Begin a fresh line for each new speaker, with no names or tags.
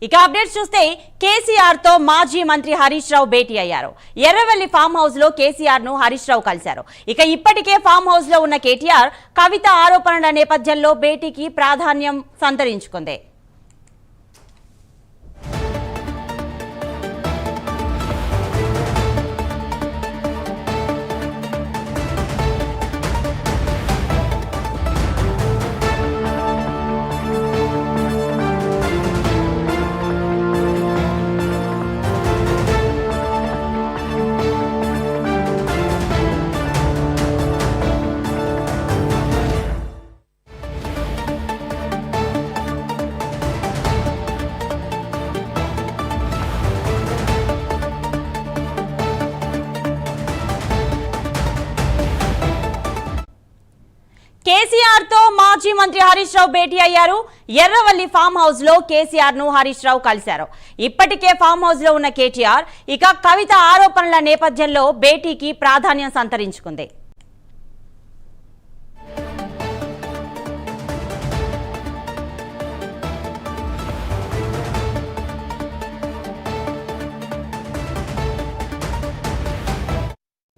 ఇక అప్డేట్స్ చూస్తే కేసీఆర్ తో మాజీ మంత్రి హరీష్ రావు భేటీ అయ్యారు. ఎర్రవెల్లి ఫామ్ హౌస్ లో కేసీఆర్ ను హరీష్ రావు కలిశారు. ఇక ఇప్పటికే ఫామ్ హౌస్ లో ఉన్న కేటీఆర్ కవిత ఆరోపణల నేపథ్యంలో భేటీకి ప్రాధాన్యం సంతరించుకుంది. కేసీఆర్ తో మాజీ మంత్రి హరీష్ రావు భేటీ అయ్యారు. ఎర్రవల్లి ఫామ్ హౌస్ లో కేసీఆర్ ను హరీష్ రావు కలిశారు. ఇప్పటికే ఫామ్ హౌస్ లో ఉన్న కేటీఆర్ ఇక కవిత ఆరోపణల నేపథ్యంలో భేటీకి ప్రాధాన్యం సంతరించుకుంది.